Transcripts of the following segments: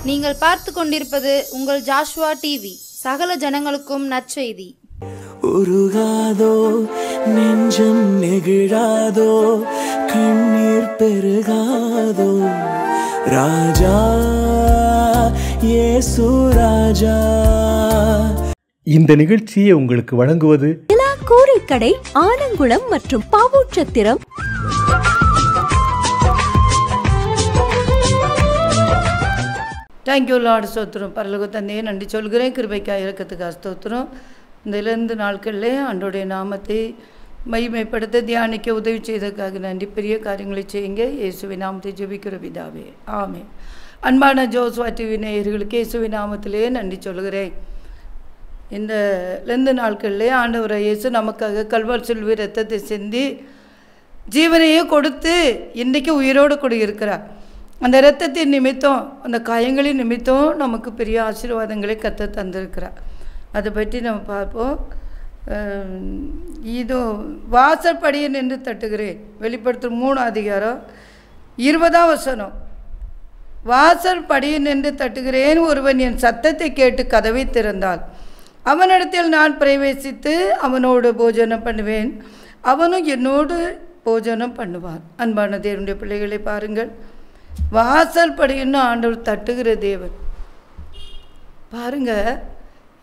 நீங்கள் பார்த்து கொண்டிருப்பது உங்கள் ஜாஷ்வா டிவி. சகல ஜனங்களுக்கும் நற்செய்தி. உருகாதோ நெஞ்சம் நெகிழாதோ கண்ணீர் பெருகாதோ ராஜா இயேசு ராஜா. இந்த நிகழ்ச்சியை உங்களுக்கு வழங்குவது கூரைக்கடை, ஆனங்குளம் மற்றும் பாவூற்றத்திரம். Thank you Lord. ஸ்தோத்திரம். பரலோக தந்தையே நன்றி சொல்கிறேன். கிருபைக்காக இரக்கத்துக்காக ஸ்தோத்திரம். இந்த 2 நாட்களிலே ஆண்டோடைய நாமத்தை மகிமைப்படுத்த தியானிக்க உதவி செய்ததுக்காக நன்றி. பெரிய காரியங்களை செய்யுங்க. இயேசுவின் நாமத்தை ஜெபிக்கிற பிதாவே, ஆமென். அன்பான ஜோஸ்வா டிவி நேயர்களுக்கு இயேசுவின் நாமத்திலே நன்றி சொல்கிறேன். இந்த 2 நாட்களிலே ஆண்டவர் இயேசு நமக்காக கல்வாரி சிலுவை இரத்தத்தை சிந்தி ஜீவனையே கொடுத்து இன்றைக்கு உயிரோடு கூட இருக்கிறார். அந்த இரத்தத்தின் நிமித்தம், அந்த காயங்களின் நிமித்தம் நமக்கு பெரிய ஆசீர்வாதங்களை கத்த தந்திருக்கிறார். அதை பற்றி நம்ம பார்ப்போம். இதோ வாசற்படியை நின்று தட்டுகிறேன். வெளிப்படுத்தும் 3 அதிகாரம் 20ஆம் வசனம். வாசற்படியை நின்று தட்டுகிறேன். ஒருவன் என் சத்தத்தை கேட்டு கதவை திறந்தால் அவனிடத்தில் நான் பிரவேசித்து அவனோடு போஜனம் பண்ணுவேன், அவனும் என்னோடு போஜனம் பண்ணுவான். அன்பான தேவனுடைய பிள்ளைகளை பாருங்கள். வாசல் படின்னு ஆண்டவர் தட்டுகிற தேவன். பாருங்க,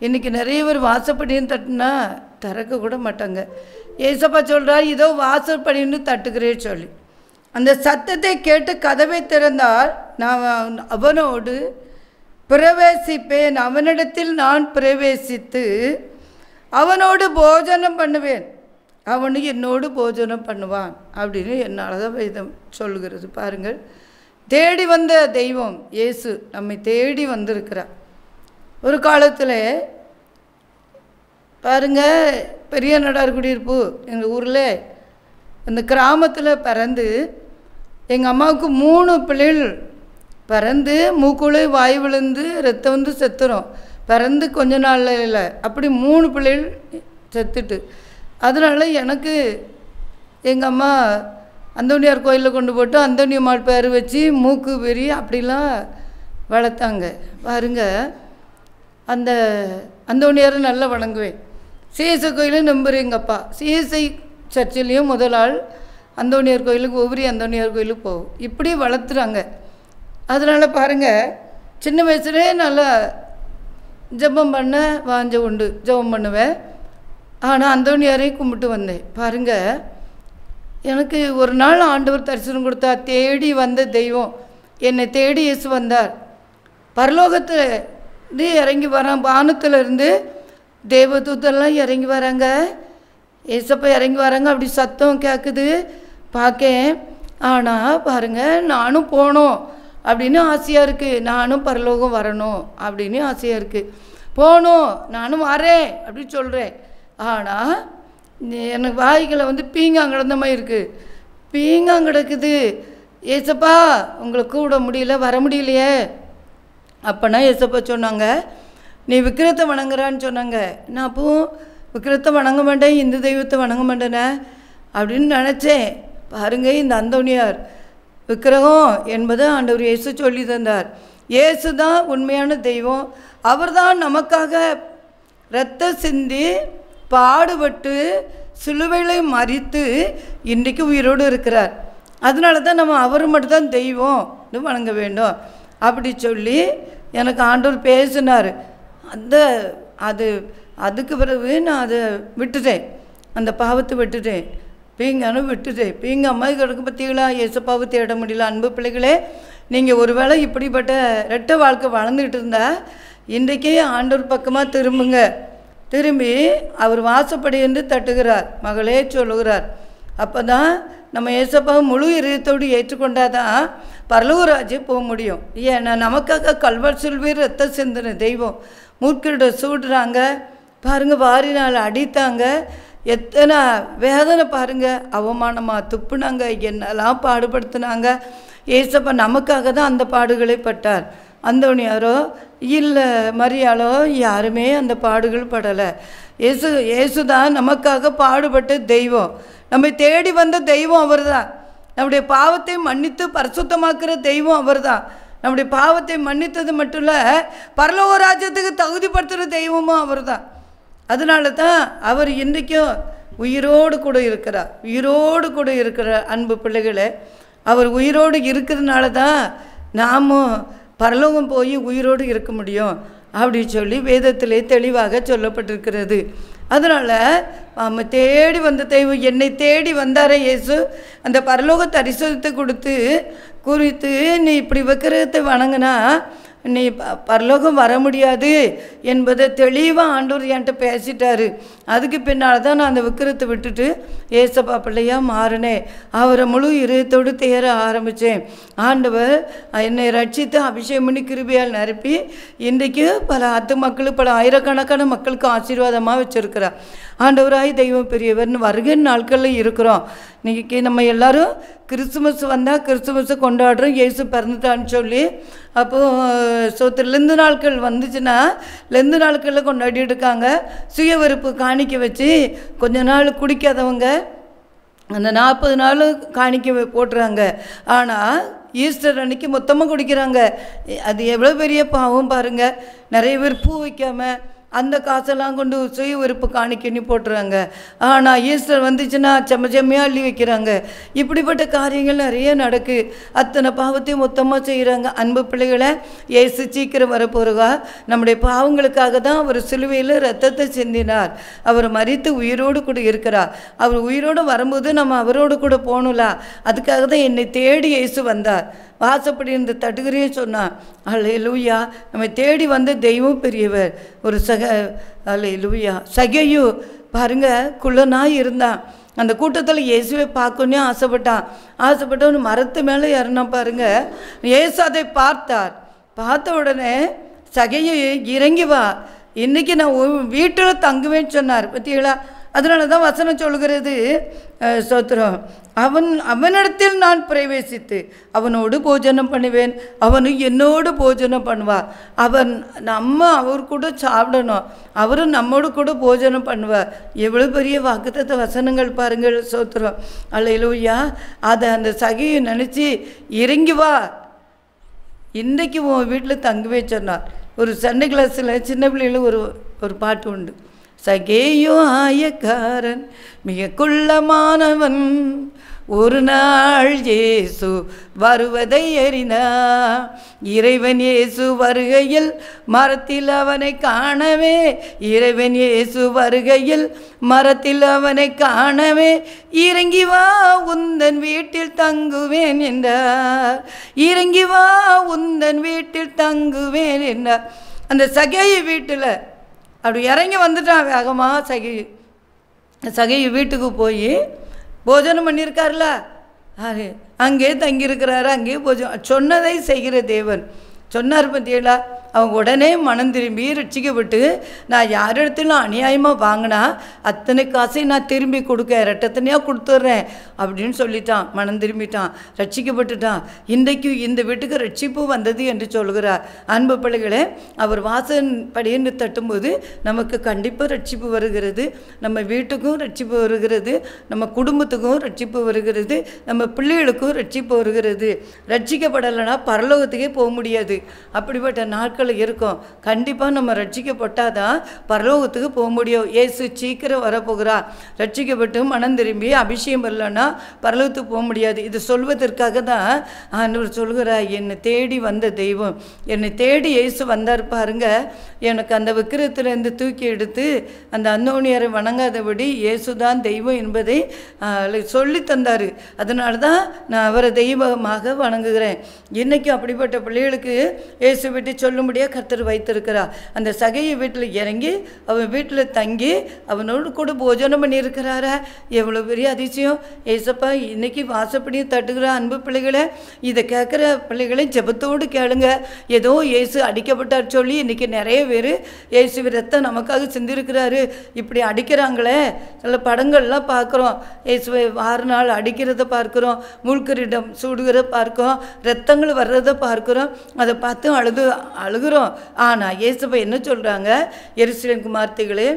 இன்றைக்கி நிறைய பேர் வாசப்படின்னு தட்டுனா திறக்க கூட மாட்டாங்க. ஏசப்பா சொல்கிறார், இதோ வாசல் படின்னு தட்டுகிறேன்னு சொல்லி. அந்த சத்தத்தை கேட்டு கதவை திறந்தால் நான் அவனோடு பிரவேசிப்பேன், அவனிடத்தில் நான் பிரவேசித்து அவனோடு போஜனம் பண்ணுவேன், அவனு என்னோடு போஜனம் பண்ணுவான் அப்படின்னு என்னால் தான் வேதம் சொல்கிறது. பாருங்கள், தேடி வந்த தெய்வம் இயேசு நம்மை தேடி வந்திருக்கிறார். ஒரு காலத்தில் பாருங்கள், பெரிய நடார் குடியிருப்பு எங்கள் ஊரில் அந்த கிராமத்தில் பிறந்து எங்கள் அம்மாவுக்கு 3 பிள்ளைகள் பிறந்து மூக்குள்ளே வாய் விழுந்து ரத்தம் வந்து செத்துரும். பிறந்து கொஞ்ச நாளில் இல்லை, அப்படி 3 பிள்ளைகள் செத்துட்டு. அதனால் எனக்கு எங்கள் அம்மா அந்தோனியார் கோயிலில் கொண்டு போட்டு அந்தோனியம்மாள் பேர் வச்சு மூக்கு வெறி அப்படிலாம் வளர்த்தாங்க. பாருங்க, அந்த அந்தோனியாரை நல்லா வணங்குவேன். சிஎஸ்ஐ கோயிலும் நம்புகிறேன். எங்கள் அப்பா சிஎஸ்ஐ சர்ச்சிலையும் முதல் ஆள் அந்தோனியார் கோயிலுக்கு, ஒவ்வொரு அந்தோனியார் கோயிலுக்கு போகும். இப்படி வளர்த்துறாங்க. அதனால் பாருங்கள், சின்ன வயசுலேயே நல்லா ஜெபம் பண்ண வாஞ்ச உண்டு, ஜெபம் பண்ணுவேன். ஆனால் அந்தோனியாரையும் கும்பிட்டு வந்தேன். பாருங்கள், எனக்கு ஒரு நாள் ஆண்டவர் தரிசனம் கொடுத்தா. தேடி வந்த தெய்வம் என்னை தேடி இயேசு வந்தார். பரலோகத்தில் இறங்கி வரான், வானத்திலிருந்து தேவதூதெல்லாம் இறங்கி வராங்க, ஏசப்பா இறங்கி வராங்க. அப்படி சத்தம் கேட்குது, பார்க்கேன். ஆனால் பாருங்கள், நானும் போகணும் அப்படின்னு ஆசையாக இருக்குது. நானும் பரலோகம் வரணும் அப்படின்னு ஆசையாக இருக்குது. போகணும், நானும் வரேன் அப்படின்னு சொல்கிறேன். ஆனால் எனக்கு வாய்களை வந்து பீங்காங்கிடந்த மாதிரி இருக்குது. பீங்காங்கிடக்குது. ஏசப்பா உங்களை கூட முடியல, வர முடியலையே. அப்போனா ஏசப்பா சொன்னாங்க, நீ விக்கிரத்தை வணங்குறான்னு சொன்னாங்க. நான் அப்போ விக்கிரத்தை வணங்க மாட்டேன், இந்து தெய்வத்தை வணங்க மாட்டேனே அப்படின்னு நினச்சேன். பாருங்கள், இந்த அந்தோனியார் விக்கிரகம் என்பதை ஆண்டவர் இயேசு சொல்லி தந்தார். இயேசு தான் உண்மையான தெய்வம். அவர் தான் நமக்காக இரத்தம் சிந்தி பாடுபட்டு சிலுவையில் மரித்து இன்றைக்கு உயிரோடு இருக்கிறார். அதனால தான் நம்ம அவர் மட்டும்தான் தெய்வம் வணங்க வேண்டும் அப்படி சொல்லி எனக்கு ஆண்டவர் பேசினார். அதுக்கு பிறகு நான் அதை விட்டுட்டேன், அந்த பாவத்தை விட்டுட்டேன், பீங்கானும் விட்டுட்டேன். பீங்க அம்மா கிடக்கு பார்த்தீங்களா, ஏசப்பாவை தேட முடியல. அன்பு பிள்ளைகளே, நீங்கள் ஒரு வேளை இப்படிப்பட்ட ரெட்டை வாழ்க்கை வளர்ந்துக்கிட்டு இருந்தால் இன்றைக்கே ஆண்டவர் பக்கமாக திரும்புங்க. திரும்பி அவர் வாசப்படி என்று தட்டுகிறார், மகளே சொல்லுகிறார். அப்போ தான் நம்ம ஏசப்பாவை முழு இதயத்தோடு ஏற்றுக்கொண்டாதான் பரலோகராஜ்யம் போக முடியும். ஏன்னா நமக்காக கல்வாரி சிலுவையில் ரத்தம் சிந்தின தெய்வம். மூக்கிட சூடுறாங்க பாருங்கள், வாரினால் அடித்தாங்க, எத்தனை வேதனை பாருங்கள், அவமானமாக துப்புனாங்க, என்னெல்லாம் பாடுபடுத்தினாங்க. ஏசப்பா நமக்காக தான் அந்த பாடுகளை பட்டார். அந்தோனியாரோ இல்லை மரியாளோ யாருமே அந்த பாடுகள் படலை. இயேசு தான் நமக்காக பாடுபட்ட தெய்வம். நம்மை தேடி வந்த தெய்வம் அவர் தான். நம்முடைய பாவத்தை மன்னித்து பரிசுத்தமாக்குற தெய்வம் அவர் தான். நம்முடைய பாவத்தை மன்னித்தது மட்டும் இல்லை, பரலோக ராஜ்யத்துக்கு தகுதிப்படுத்துகிற தெய்வமும் அவர் தான். அதனால தான் அவர் இன்றைக்கும் உயிரோடு கூட இருக்கிறார். உயிரோடு கூட இருக்கிற அன்பு பிள்ளைகளை, அவர் உயிரோடு இருக்கிறதுனால தான் நாமும் பரலோகம் போய் உயிரோடு இருக்க முடியும் அப்படின்னு சொல்லி வேதத்திலே தெளிவாக சொல்லப்பட்டிருக்கிறது. அதனால் நம்ம தேடி வந்த தெய்வம், என்னை தேடி வந்தாரே இயேசு, அந்த பரலோக தரிசனத்தை குறித்து நீ இப்படி விக்கிரகத்தை வணங்கினா நீ பரலோகம் வர முடியாது என்பதை தெளிவாக ஆண்டவர் என்கிட்ட பேசிட்டாரு. அதுக்கு பின்னால் தான் நான் அந்த விக்கிரத்தை விட்டுட்டு ஏசப்பா பிள்ளையாக மாறினேன். அவரை முழு இதயத்தோடு தேர ஆரம்பித்தேன். ஆண்டவர் என்னை ரட்சித்து அபிஷேகம் பண்ணி கிருபையால் நிரப்பி இன்றைக்கு பல மக்களுக்கு, பல ஆயிரக்கணக்கான மக்களுக்கு ஆசீர்வாதமாக வச்சுருக்கிறார். ஆண்டவராய் தெய்வம் பெரியவர்னு வருகை நாட்களில் இருக்கிறோம். இன்றைக்கி நம்ம எல்லோரும் கிறிஸ்துமஸ் வந்தால் கிறிஸ்துமஸை கொண்டாடுறோம், இயேசு பிறந்துட்டான்னு சொல்லி. அப்போது லெந்து நாட்கள் வந்துச்சுன்னா லெந்து நாட்களில் கொண்டாடிட்டு இருக்காங்க. சுய வெறுப்பு காணிக்க வச்சு கொஞ்ச நாள் குடிக்காதவங்க அந்த 40 நாள் காணிக்க போட்டுறாங்க. ஆனால் ஈஸ்டர் அன்னைக்கு மொத்தமாக குடிக்கிறாங்க. அது எவ்வளோ பெரிய பாவம் பாருங்கள். நிறைய பேர் பூ வைக்காமல் அந்த காசெல்லாம் கொண்டு சுய வெறுப்பு காணிக்கன்னு போட்டுறாங்க. ஆனால் ஈஸ்டர் வந்துச்சுன்னா செம்மையாக அள்ளி வைக்கிறாங்க. இப்படிப்பட்ட காரியங்கள் நிறைய நடக்கு. அத்தனை பாவத்தையும் மொத்தமாக செய்கிறாங்க. அன்பு பிள்ளைகளை, இயேசு சீக்கிரம் வரப்போகிறா. நம்முடைய பாவங்களுக்காக தான் அவர் சிலுவையில் ரத்தத்தை சிந்தினார். அவர் மரித்து உயிரோடு கூட இருக்கிறார். அவர் உயிரோடு வரும்போது நம்ம அவரோடு கூட போகணும்ல. அதுக்காக தான் என்னை தேடி இயேசு வந்தார். வாசப்படி இந்த தட்டுகிறையும் சொன்னான். அல்லேலூயா, நம்ம தேடி வந்த தெய்வம் பெரியவர். ஒரு அல்லேலூயா, சகையு பாருங்க குள்ளனாய் இருந்தான். அந்த கூட்டத்தில் இயேசுவை பார்க்கணுன்னே ஆசைப்பட்டவனு மரத்து மேலே ஏறினா பாருங்க. இயேசு அதை பார்த்தார். பார்த்த உடனே சகையை இறங்கி வா, இன்றைக்கி நான் வீட்டில் தங்குவேன்னு சொன்னார். பற்றிகளா? அதனால தான் வசனம் சொல்கிறது, ஸ்தோத்திரம், அவனிடத்தில் நான் பிரவேசித்து அவனோடு போஜனம் பண்ணுவேன், அவனும் என்னோடு போஜனம் பண்ணுவார். அவர் கூட சாப்பிடணும், அவரும் நம்மோடு கூட போஜனம் பண்ணுவார். எவ்வளோ பெரிய வாக்குத்தத்த வசனங்கள் பாருங்கள். ஸ்தோத்திரம், அல்லேலூயா. அதை அந்த சகையை நினச்சி இறங்கி வா, இன்றைக்கு உன் வீட்டில் தங்குவே சொன்னார். ஒரு சண்டே கிளாஸில் சின்ன பிள்ளைகளும் ஒரு பாட்டு உண்டு. சகேயோ ஆயக்காரன் மிக குள்ளமானவன், ஒரு நாள் இயேசு வருவதை அறிந்தார். இறைவன் இயேசு வருகையில் மரத்தில் அவனை காணவே, இறைவன் இயேசு வருகையில் மரத்தில் அவனை காணவே, இறங்கி வா உந்தன் வீட்டில் தங்குவேன் என்றார். இறங்கி வா உந்தன் வீட்டில் தங்குவேன் என்றார். அந்த சகேயு வீட்டில் அப்படி இறங்கி வந்துட்டான் வேகமாக. சகையு வீட்டுக்கு போய் போஜனம் பண்ணியிருக்காருல, அங்கே தங்கியிருக்கிறாரு. அங்கேயே போஜனம் சொன்னதை செய்கிற தேவன் சொன்னார். பற்றியலா? அவங்க உடனே மனம் திரும்பி ரட்சிக்கப்பட்டு, நான் யார் இடத்துலையும் அநியாயமாக வாங்கினா அத்தனை காசையும் நான் திரும்பி கொடுக்க ரெட்டத்தனையாக கொடுத்துட்றேன் அப்படின்னு சொல்லிட்டான். மனம் திரும்பிட்டான், ரட்சிக்கப்பட்டுட்டான். இன்றைக்கு இந்த வீட்டுக்கு ரட்சிப்பு வந்தது என்று சொல்கிறார். அன்பு பிள்ளைகளே, அவர் வாசன் படின்னு தட்டும்போது நமக்கு கண்டிப்பாக ரட்சிப்பு வருகிறது. நம்ம வீட்டுக்கும் ரட்சிப்பு வருகிறது, நம்ம குடும்பத்துக்கும் ரட்சிப்பு வருகிறது, நம்ம பிள்ளைகளுக்கும் ரட்சிப்பு வருகிறது. ரட்சிக்கப்படலைன்னா பரலோகத்துக்கே போக முடியாது. அப்படிப்பட்ட நாட்கள் இருக்கும். கண்டிப்பாக நம்ம ரட்சிக்கப்பட்டால் தான் பரலோகத்துக்கு போக முடியும். இயேசு சீக்கிரம் வரப்போகிறார். ரட்சிக்கப்பட்டு மனம் திரும்பி அபிஷேகம் வரலன்னா பரலோகத்துக்கு போக முடியாது. இது சொல்வதற்காக தான் ஆண்டவர் சொல்கிறார், என்னை தேடி வந்த தெய்வம், என்னை தேடி இயேசு வந்தார் பாருங்க. எனக்கு அந்த விக்கிரத்திலிருந்து தூக்கி எடுத்து அந்த அந்தோணியரை வணங்காதபடி இயேசு தான் தெய்வம் என்பதை சொல்லி தந்தார். அதனால தான் நான் அவரை தெய்வமாக வணங்குகிறேன். இன்றைக்கும் அப்படிப்பட்ட பிள்ளைகளுக்கு இயேசு விட்டு சொல்லும்படியாக கர்த்தர் வைத்திருக்கிறார். அந்த சகையை வீட்டில் இறங்கி அவன் வீட்டில் தங்கி அவனோடு கூட போஜனம் பண்ணியிருக்கிறாரா? எவ்வளோ பெரிய அதிசயம். ஏசப்பா இன்னைக்கு வாசப்படியும் தட்டுகிற அன்பு பிள்ளைகளை, இதை கேட்குற பிள்ளைகளை ஜெபத்தோடு கேளுங்க. ஏதோ இயேசு அடிக்கப்பட்டார் சொல்லி இன்றைக்கி நிறைய பேர் இயேசு ரத்தம் நமக்காக சிந்திருக்கிறாரு இப்படி அடிக்கிறாங்களே. சில படங்கள்லாம் பார்க்குறோம், இயேசுவை 6 நாள் அடிக்கிறத பார்க்குறோம், முழுக்கரிடம் சூடுகிறத பார்க்குறோம், ரத்தங்கள் வர்றதை பார்க்குறோம். அதை பார்த்து அழுகிறோம். ஆனால் இயேசுவை என்ன சொல்கிறாங்க? எருசலேம் குமார்த்திகளே,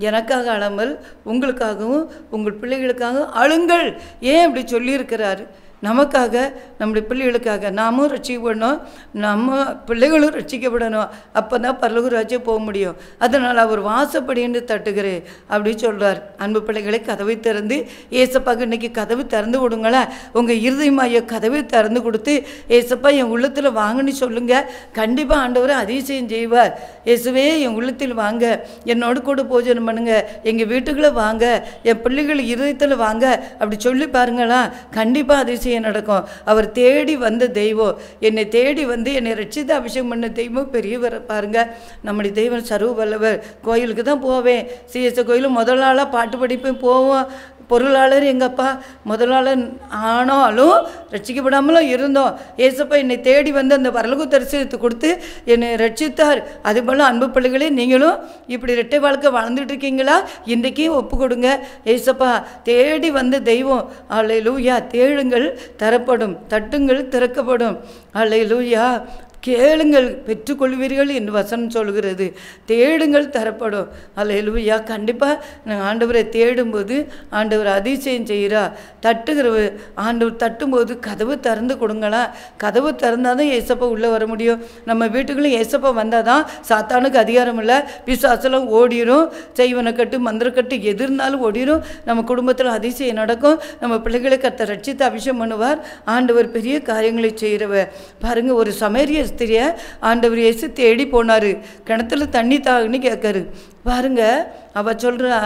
எனக்காக அழாமல் உங்களுக்காகவும் உங்கள் பிள்ளைகளுக்காகவும் அழுங்கள். ஏன் இப்படி சொல்லியிருக்கிறாரு? நமக்காக, நம்முடைய பிள்ளைகளுக்காக நாமும் ரட்சிக்கப்படணும், நம்ம பிள்ளைகளும் ரட்சிக்கப்படணும். அப்போ தான் பரலோக ராஜ்யம் போக முடியும். அதனால் அவர் வாசப்படின்னு தட்டுகிறேன் அப்படி சொல்கிறார். அன்பு பிள்ளைகளை, கதவை திறந்து ஏசப்பாக்கு இன்னைக்கு கதவு திறந்து கொடுங்களேன். உங்கள் இருதயமாய கதவை திறந்து கொடுத்து ஏசப்பா என் உள்ளத்தில் வாங்கன்னு சொல்லுங்கள். கண்டிப்பாக ஆண்டவர் அதிசயம் செய்வார். இயேசுவே என் உள்ளத்தில் வாங்க, என்னோடு கூட போஜனம் பண்ணுங்க, எங்கள் வீட்டுக்குள்ளே வாங்க, என் பிள்ளைகள் இருதயத்தில் வாங்க அப்படி சொல்லி பாருங்களா, கண்டிப்பாக அதிசயம் நடக்கும். அவர் தேடி வந்த தெய்வம், என்னை தேடி வந்து என்னை ரட்சித்து அபிஷேகம் பண்ண தெய்வம் பெரியவர் பாருங்க. நம்முடைய தெய்வம் சர்வ வல்லவர். கோயிலுக்கு தான் போவேன், சிஎஸ்ஐ கோயிலும் முதல் நாளாக பாட்டு படிப்பேன், போவோம். பொருளாளர் எங்கள் அப்பா முதலாளர் ஆனாலும் ரட்சிக்கப்படாமலும் இருந்தோம். ஏசப்பா என்னை தேடி வந்து அந்த பரலோக தரிசனத்தை கொடுத்து என்னை ரட்சித்தார். அதுபோல் அன்பு பிள்ளைகளே, நீங்களும் இப்படி இரட்டை வாழ்க்கை வாழ்ந்துட்டு இருக்கீங்களா? இன்றைக்கும் ஒப்பு கொடுங்க. ஏசப்பா தேடி வந்த தெய்வம். அல்லேலூயா. தேடுங்கள் தரப்படும், தட்டுங்கள் திறக்கப்படும். அல்லேலூயா. கேளுங்கள் பெற்றுக்கொள்வீர்கள் என்று வசனம் சொல்கிறது. தேடுங்கள் தரப்படும். அல்லேலூயா. கண்டிப்பாக நாங்கள் ஆண்டவரை தேடும்போது ஆண்டவர் அதிசயம் செய்கிறா. தட்டுகிறவர் ஆண்டவர் தட்டும்போது கதவு திறந்து கொடுங்களா. கதவு திறந்தால் தான் ஏசப்பா உள்ளே வர முடியும். நம்ம வீட்டுக்குள்ளே ஏசப்பா வந்தால் தான் சாத்தானுக்கு அதிகாரம் இல்லை, பிசாசெல்லாம் ஓடிடும், செய்வனை கட்டு மந்திரக்கட்டு எதிர்னாலும் ஓடிடும். நம்ம குடும்பத்தில் அதிசயம் நடக்கும். நம்ம பிள்ளைகளை கத்த ரட்சித்து அபிஷேகம் பண்ணுவார். ஆண்டவர் பெரிய காரியங்களை செய்கிறவர் பாருங்கள். ஒரு சமேரிய ஸ்திரிய ஆண்டவர் இயேசு தேடி போனார். கிணத்துல தண்ணி தாகுன்னு கேட்காரு பாருங்க. அவள் சொல்கிறா,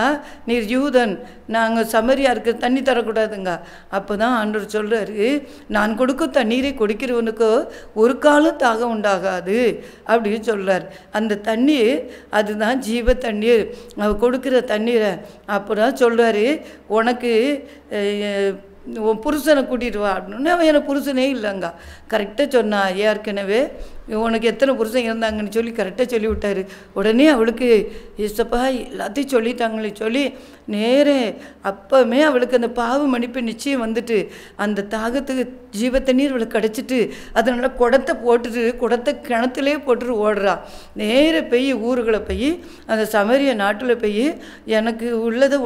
நீர் யூதன், நாங்கள் சமரியாருக்கு தண்ணி தரக்கூடாதுங்க. அப்போ தான் ஆண்டவர் சொல்கிறாரு, நான் கொடுக்கும் தண்ணீரை குடிக்கிறவனுக்கோ ஒரு காலம் தாகம் உண்டாகாது அப்படின்னு சொல்கிறார். அந்த தண்ணீர் அதுதான் ஜீவ தண்ணீர், அவள் கொடுக்குற தண்ணீரை. அப்போ தான் சொல்கிறாரு, உனக்கு உன் புருஷனை கூட்டிகிட்டு வா அப்படின்னு. அவன் எனக்கு புருஷனே இல்லைங்க. கரெக்டாக சொன்னா. ஏற்கனவே உனக்கு எத்தனை புருஷன் இருந்தாங்கன்னு சொல்லி கரெக்டாக சொல்லி விட்டார். உடனே அவளுக்கு ஏசப்பா எல்லாத்தையும் சொல்லிட்டாங்களே சொல்லி நேரே அப்போமே அவளுக்கு அந்த பாவ மன்னிப்பு நிச்சயம் வந்துட்டு அந்த தாகத்துக்கு ஜீவ தண்ணீர் அவளுக்கு கிடச்சிட்டு அதனால் குடத்தை போட்டுட்டு குடத்தை கிணத்துலே போட்டுட்டு ஓடுறா. நேர போய் ஊருகளை போய் அந்த சமரிய நாட்டில் போய் எனக்கு உள்ளதை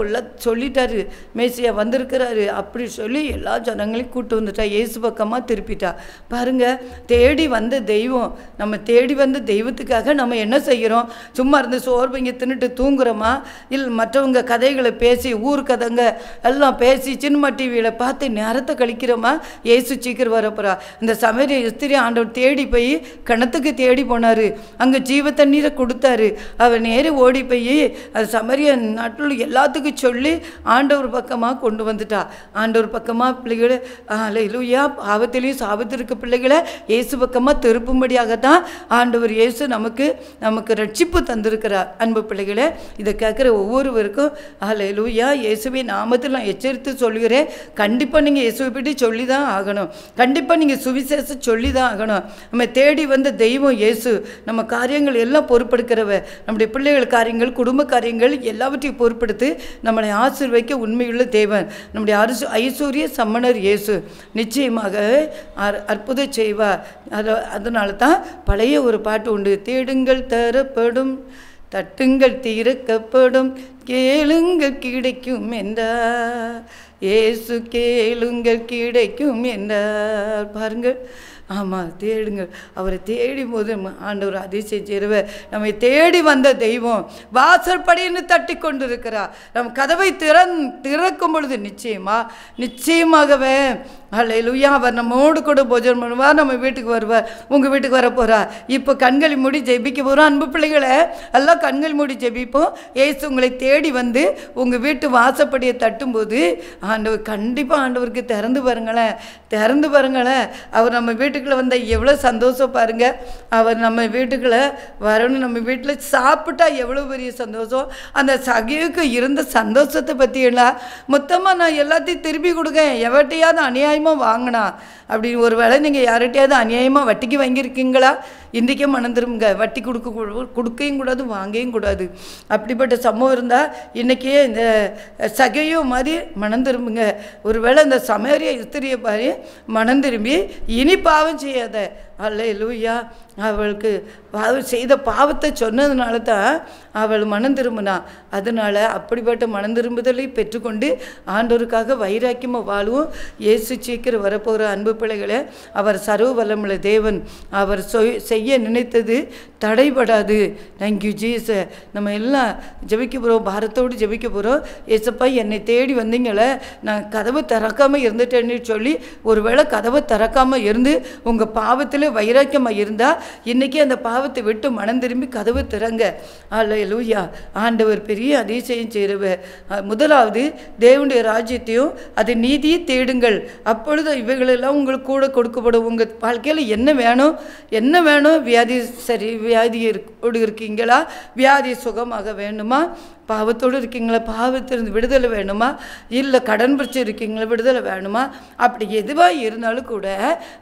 சொல்லிட்டாரு, மேசியா வந்திருக்கிறாரு அப்படி சொல்லி எல்லா ஜனங்களையும் கூப்பிட்டு வந்துட்டா. இயேசு பக்கமாக திருப்பிட்டா. பாருங்கள், தேடி வந்த தெய்வம். நம்ம தேடி வந்த தெய்வத்துக்காக நம்ம என்ன செய்கிறோம்? சும்மா இருந்து சோர்வங்க தின்னுட்டு தூங்குறோமா? இல்லை மற்றவங்க கதைகளை பேசி ஊர் கதைங்க எல்லாம் பேசி சினிமா டிவியில் பார்த்து நேரத்தை கழிக்கிறோமா? ஏசு சீக்கிரம் வரப்போறா. இந்த சமரிய ஸ்திரி ஆண்டவர் தேடி போய் கிணத்துக்கு தேடி போனார். அங்கே ஜீவ தண்ணீரை கொடுத்தாரு. அவர் நேரே ஓடி போய் அது சமரிய நாட்டில் எல்லாத்துக்கும் சொல்லி ஆண்டவர் பக்கமாக கொண்டு வந்துட்டா. ஆண்டவர் பக்கமாக பிள்ளைகளை அல்லேலூயா பாவத்திலையும் சாபத்திற்கு பிள்ளைகளை இயேசு பக்கமாக திருப்பும்படியாகத்தான் ஆண்டவர் இயேசு நமக்கு ரட்சிப்பு தந்திருக்கிறார். அன்பு பிள்ளைகளை, இதை கேட்குற ஒவ்வொருவருக்கும் அல்லேலூயா இயேசுவை நாமத்தில் நான் எச்சரித்து சொல்கிறேன். கண்டிப்பாக நீங்கள் இயேசுவை பற்றி சொல்லி தான் ஆகணும். கண்டிப்பாக நீங்கள் சுவிசேஷம் சொல்லி தான் ஆகணும். நம்ம தேடி வந்த தெய்வம் இயேசு. நம்ம காரியங்கள் எல்லாம் பொறுப்பெடுக்கிறவ. நம்முடைய பிள்ளைகள் காரியங்கள், குடும்ப காரியங்கள் எல்லாவற்றையும் பொறுப்பெடுத்து நம்மளை ஆசீர்வதிக்க உண்மையுள்ள தேவன் நம்முடைய ஐஸ்வர்ய சம்மணர் இயேசு. நிச்சயமாக அற்புதம் செய்வார். அதனால தான் பழைய ஒரு பாட்டு உண்டு, தேடுங்கள் தரப்படும், தட்டுங்கள் திறக்கப்படும், கேளுங்கள் கிடைக்கும் என்றார் இயேசு, கேளுங்கள் கிடைக்கும் என்றார். பாருங்கள், ஆமாம், தேடுங்கள். அவரை தேடும் போது ஆண்டவர் அதிசயம் செய்கிறவர். நம்மை தேடி வந்த தெய்வம் வாசற்படின்னு தட்டி கொண்டு இருக்கிறார். நம் கதவை திறக்கும் பொழுது நிச்சயமாகவே அல்லேலூயா அவர் நம்மோடு கூட போஜனம் பண்ணுவார். நம்ம வீட்டுக்கு வருவார். உங்கள் வீட்டுக்கு வர போகிறார். இப்போ கண்களை மூடி ஜெபிக்க போகிறோம். அன்பு பிள்ளைகளை எல்லாம் கண்கள் மூடி ஜெபிப்போம். ஏசு உங்களை தேடி வந்து உங்கள் வீட்டு வாசப்படியை தட்டும்போது ஆண்டவர் கண்டிப்பாக ஆண்டவருக்கு திறந்து பாருங்களேன். அவர் நம்ம வீட்டுக்குள்ளே வந்தால் எவ்வளோ சந்தோஷம் பாருங்கள். அவர் நம்ம வீட்டுக்குள்ளே வரணும். நம்ம வீட்டில் சாப்பிட்டா எவ்வளோ பெரிய சந்தோஷம். அந்த சகைக்கு இருந்த சந்தோஷத்தை பற்றி எல்லாம் மொத்தமாக நான் எல்லாத்தையும் திருப்பி கொடுக்கேன். எவட்டையாவது அநியாயமாக வாங்கினா அப்படின்னு ஒரு வேளை நீங்கள் யார்கிட்டையாவது அநியாயமாக வட்டிக்கு வாங்கியிருக்கீங்களா? இன்றைக்கே மனம் திரும்புங்க. வட்டி கொடுக்கவும் கூடாது, வாங்கவும் கூடாது. அப்படிப்பட்ட சம்பவம் இருந்தால் இன்றைக்கே இந்த சகையோ மாதிரி மனம் திரும்புங்க. ஒரு வேளை இந்த சமரிய ஸ்திரியை பாரு மனம் திரும்பி இனி பாவம் செய்யாத. அல்லேலூயா. அவளுக்கு செய்த பாவத்தை சொன்னதுனால தான் அவள் மனம் திரும்பினா. அதனால் அப்படிப்பட்ட மனம் திரும்புதலை பெற்றுக்கொண்டு ஆண்டவருக்காக வைராக்கியமாக வாழுவோம். இயேசு சீக்கிரம் வரப்போகிற அன்பு பிள்ளைகளை, அவர் சர்வ வல்லமுள்ள தேவன். அவர் செய்ய நினைத்தது தடைபடாது. Thank you Jesus. நம்ம எல்லாம் ஜெபிக்க போகிறோம், பாரத்தோடு ஜெபிக்க போகிறோம். ஏசப்பா என்னை தேடி வந்தீங்களே, நான் கதவை திறக்காமல் இருந்துட்டேன்னு சொல்லி ஒருவேளை கதவை திறக்காமல் இருந்து உங்கள் பாவத்தில் வைராக்கியமாக இருந்தால் இன்றைக்கி அந்த பாவத்தை விட்டு மனம் திரும்பி கதவு திறங்க. அல்லேலூயா. ஆண்டவர் பெரிய அதிசயம் செய்கிறவர். முதலாவது தேவனுடைய ராஜ்யத்தையும் அது நீதியை தேடுங்கள், அப்பொழுது இவைகளெல்லாம் உங்களுக்கு கூட கொடுக்கப்படும். உங்கள் வாழ்க்கையில் என்ன வேணும்? வியாதி இருக்கீங்களா? வியாதி சுகமாக வேணுமா? பாவத்தோடு இருக்கீங்களா? பாவத்திலிருந்து விடுதலை வேணுமா? இல்லை கடன் பிரச்சனை இருக்கீங்களா? விடுதலை வேணுமா? அப்படி எதுவாக இருந்தாலும் கூட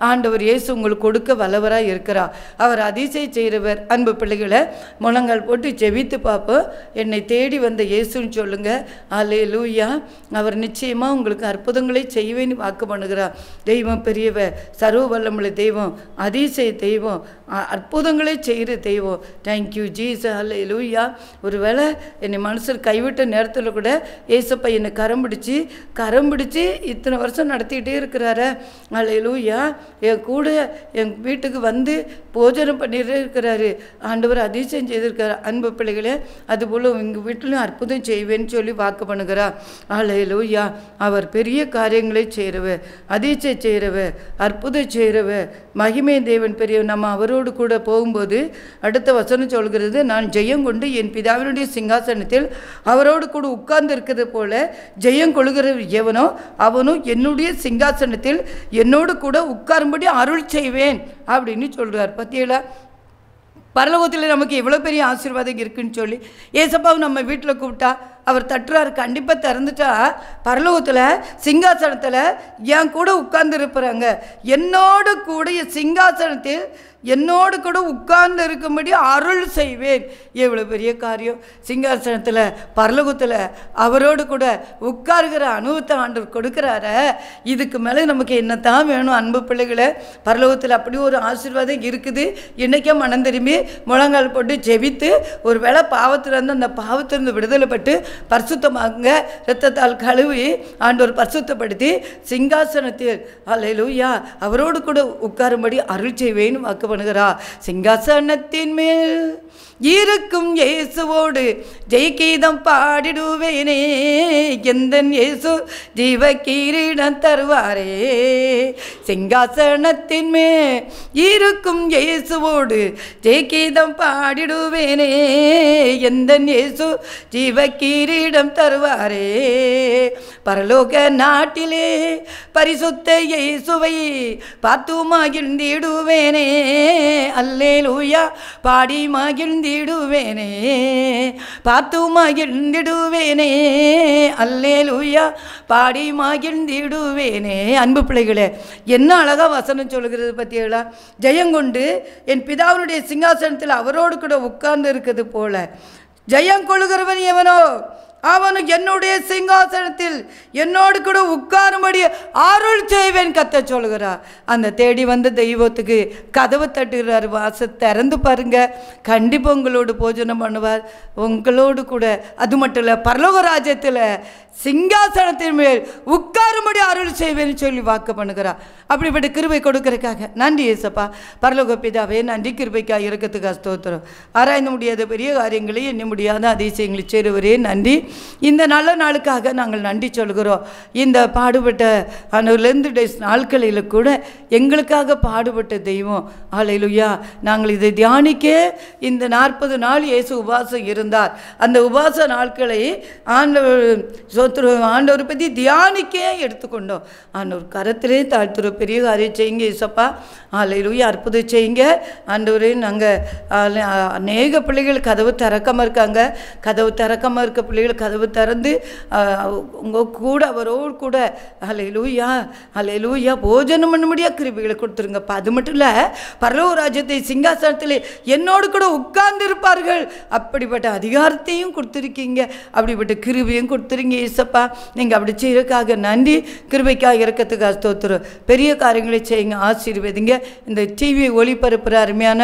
ஆண்டவர் இயேசு உங்களுக்கு கொடுக்க வல்லவராக இருக்கிறார். அவர் அதிசயம் செய்கிறவர். அன்பு பிள்ளைகளை, முழங்கால் போட்டு ஜெபித்து பார்ப்போம். என்னை தேடி வந்த இயேசுன்னு சொல்லுங்கள். அல்லேலூயா. அவர் நிச்சயமாக உங்களுக்கு அற்புதங்களை செய்வேன்னு வாக்கு பண்ணுகிறார். தெய்வம் பெரியவர், சர்வ வல்லமுள்ள தெய்வம், அதிசய தெய்வம், அற்புதங்களை செய்கிற தெய்வம். Thank you Jesus. அல்லேலூயா. ஒருவேளை என்னை மனுஷர் கைவிட்ட நேரத்தில் கூட ஏசப்பா என்னை கரம் பிடிச்சி இத்தனை வருஷம் நடத்திக்கிட்டே இருக்கிறாரு. அல்லேலூயா. என் கூட என் வீட்டுக்கு வந்து போஜனம் பண்ணிகிட்டே இருக்கிறாரு. ஆண்டவர் அதிசயம் செய்திருக்காரு. அன்பு பிள்ளைகளே, அதுபோல் எங்கள் வீட்டிலும் அற்புதம் செய்வேன்னு சொல்லி வாக்கு பண்ணுகிறார். அல்லேலூயா. அவர் பெரிய காரியங்களை செய்கிறவர், அதிசயம் செய்கிறவர், அற்புதம் செய்கிறவர், மகிமை தேவன் பெரியவர். நம்ம அவரோடு கூட போகும்போது அடுத்த வசனம் சொல்கிறது, நான் ஜெயம் கொண்டு என் பிதாவினுடைய சிங்காசனத்தில் அவரோடு கூட உட்கார்ந்து இருக்கிறது போல ஜெயம் கொள்கிற எவனோ அவனும் என்னுடைய சிங்காசனத்தில் என்னோடு கூட உட்காரும்படி அருள் செய்வேன் அப்படின்னு சொல்கிறார். பத்தியலா, பரலோகத்தில் நமக்கு எவ்வளோ பெரிய ஆசீர்வாதம் இருக்குன்னு சொல்லி ஏசப்பாவை நம்ம வீட்டில் கூப்பிட்டா அவர் தட்டுறாரு. கண்டிப்பாக திறந்துட்டா பரலோகத்தில் சிங்காசனத்தில் என் கூட உட்கார்ந்து இருப்பாங்க. என்னோடு கூடிய சிங்காசனத்தில் என்னோடு கூட உட்கார்ந்து இருக்கும்படி அருள் செய்வேன். எவ்வளோ பெரிய காரியம்! சிங்காசனத்தில் பரலோகத்தில் அவரோடு கூட உட்காருகிற அனுபவத்தை ஆண்டவர் கொடுக்குறார. இதுக்கு மேலே நமக்கு என்னத்தான் வேணும்? அன்பு பிள்ளைகளை, பரலோகத்தில் அப்படி ஒரு ஆசீர்வாதம் இருக்குது. இன்றைக்கே மனம் திரும்பி முழங்கால் போட்டு ஜெபித்து ஒரு வேளை பாவத்திலிருந்து அந்த பாவத்திலிருந்து விடுதலை பட்டு பரிசுத்தமாகுங்க. இரத்தத்தால் கழுவி ஆண்டவர் பரிசுத்தப்படுத்தி சிங்காசனத்தில் அல்லேலூயா அவரோடு கூட உட்காரும்படி அருள் செய்வேன்னு வாக்கு பண்ணுகிறா. சிங்காசனத்தின் மேல் இருக்கும் இயேசுவோடு ஜெயகீதம் பாடிடுவேனே, எந்தன் இயேசு ஜீவ கிரீடம் தருவாரே. சிங்காசனத்தின் மேல் இருக்கும் இயேசுவோடு ஜெயகீதம் பாடிடுவேனே, எந்தன் இயேசு ஜீவ கிரீடம் தருவாரே. பரலோக நாட்டிலே பரிசுத்த இயேசுவை பார்த்து மகிழ்ந்திடுவேனே. அல்லேலூயா. பாடி மகிழ்ந்திடுவேனே, பார்த்து மகிழ்ந்திடுவேனே. அல்லேலூயா. பாடி மகிழ்ந்திடுவேனே. அன்பு பிள்ளைகளே, என்ன அழகா வசனம் சொல்லுகிறது பத்தியங்களா? ஜெயங்கொண்டு என் பிதாவினுடைய சிங்காசனத்தில் அவரோடு கூட உட்கார்ந்து இருக்கிறது போல ஜெயம் கொள்கிறவன் எவனோ அவனும் என்னுடைய சிங்காசனத்தில் என்னோடு கூட உட்காரும்படி அருள் செய்வேன் கத்த சொல்கிறார். அந்த தேடி வந்த தெய்வத்துக்கு கதவு தட்டுகிறார். வாச திறந்து பாருங்க, கண்டிப்பாக உங்களோடு போஜனம் பண்ணுவார். உங்களோடு கூட அது மட்டும் இல்லை, பரலோக ராஜ்யத்தில் சிங்காசனத்தின் மேல் உட்காரும்படி அருள் செய்வேன்னு சொல்லி வாக்கு பண்ணுகிறார். அப்படிப்பட்ட கிருபை கொடுக்கறதுக்காக நன்றி ஏசப்பா. பரலோக பிதாவே நன்றி. கிருபைக்காக இறக்கத்துக்காக ஸ்தோத்திரம். ஆராய்ந்து முடியாத பெரிய காரியங்களை எண்ண முடியாத அதிசயங்களை சேருவரே நன்றி. இந்த நல்ல நாளுக்காக நாங்கள் நன்றி சொல்கிறோம். இந்த பாடுபட்ட 2 டேஸ் நாட்களில் கூட எங்களுக்காக பாடுபட்ட தெய்வம். அல்லேலூயா. நாங்கள் இதை தியானிக்க இந்த 40 நாள் இயேசு உபவாசம் இருந்தார். அந்த உபவாச நாட்களை ஆண்டவர் பற்றி தியானிக்க எடுத்துக்கொண்டோம். ஆண்டவர் கரத்திலே தாழ்த்துற பெரிய காரியம் செய்யுங்க ஏசப்பா. அல்லேலூயா. அற்புதம் செய்யுங்க ஆண்டவரே. நாங்கள் அநேக பிள்ளைகள் கதவு திறக்காமல் இருக்காங்க. கதவு திறக்காமல் இருக்க பிள்ளைகள் வீட்டில் கதவு திறந்து உங்கள் கூட அவரோடு கூட ஹல்லேலூயா ஹல்லேலூயா போஜனம் பண்ண முடியாது கிருபைகளை கொடுத்துருங்கப்பா. அது மட்டும் இல்லை, பரலோக ராஜ்யத்தை சிங்காசனத்தில் என்னோடு கூட உட்கார்ந்து இருப்பார்கள் அப்படிப்பட்ட அதிகாரத்தையும் கொடுத்துருக்கீங்க, அப்படிப்பட்ட கிருபையும் கொடுத்துருங்க ஏசப்பா. நீங்கள் அப்படி செய்யறதுக்காக நன்றி, கிருபைக்காக இறக்கத்துக்காக ஸ்தோத்திரம். பெரிய காரியங்களை செய்யுங்க, ஆசீர்வதிங்க. இந்த டிவி ஒளிபரப்புற அருமையான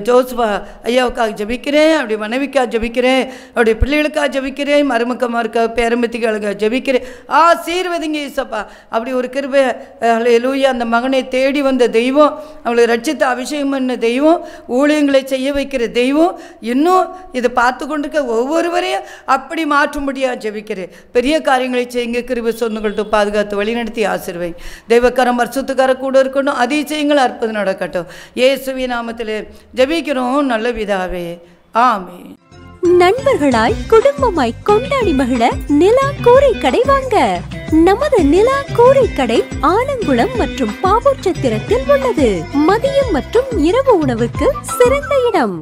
ஜோஸ்வா ஐயாவுக்காக ஜபிக்கிறேன், அப்படி மனைவிக்காக ஜபிக்கிறேன், அப்படி பிள்ளைகளுக்காக ஜபிக்கிறேன், மருமக்கமாருக்காக பேரம்பத்திகளுக்காக ஜபிக்கிறேன். ஆசீர்வதிங்க ஏசப்பா. அப்படி ஒரு கிருபை ஹல்லேலூயா. அந்த மகனை தேடி வந்த தெய்வம், அவளுக்கு ரட்சித்த அபிஷேகம் பண்ண தெய்வம், ஊழியங்களை செய்ய வைக்கிற தெய்வம், இன்னும் இதை பார்த்து கொண்டிருக்க ஒவ்வொருவரையும் அப்படி மாற்றும்படியாக ஜெபிக்கிறேன். பெரிய காரியங்களை செய்யுங்க, கிருபை சொந்தங்கள்ட்ட பாதுகாத்து வழிநடத்தி ஆசீர்வை. தெய்வக்கரம் பரிசுத்தக்கார கூட இருக்கணும், அதிசயங்கள் அற்புதம் நடக்கட்டும். இயேசுவின் நாமத்தில் ஜெபிக்கிறோம் நல்ல பிதாவே, ஆமென். நண்பர்களாய் குடும்பமாய் கொண்டாடி மகிழ நிலா கூரை கடை வாங்க. நமது நிலா கூரை கடை ஆலங்குளம் மற்றும் பாவூர்சத்திரத்தில் உள்ளது. மதியம் மற்றும் இரவு உணவுக்கு சிறந்த இடம்.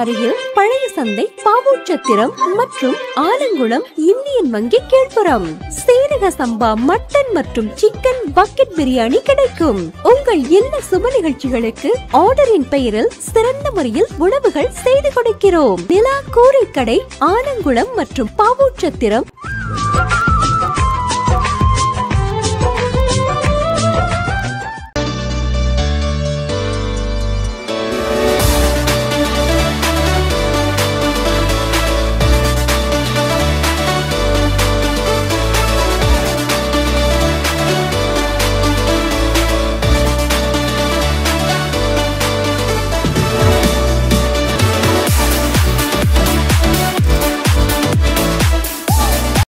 அருகில் பழைய சந்தை, பாவூர்சத்திரம் மற்றும் ஆலங்குளம் இந்தியன் வங்கி கீழ்ப்புறம். சீரக சம்பா மட்டன் மற்றும் சிக்கன் பக்கெட் பிரியாணி கிடைக்கும். உங்கள் எல்லா சுப நிகழ்ச்சிகளுக்கு ஆர்டரின் பெயரில் சிறந்த முறையில் உணவுகள் செய்து கொடுக்கிறோம். நிலா கூரை கடை ஆலங்குளம் மற்றும் பாவூர்சத்திரம்.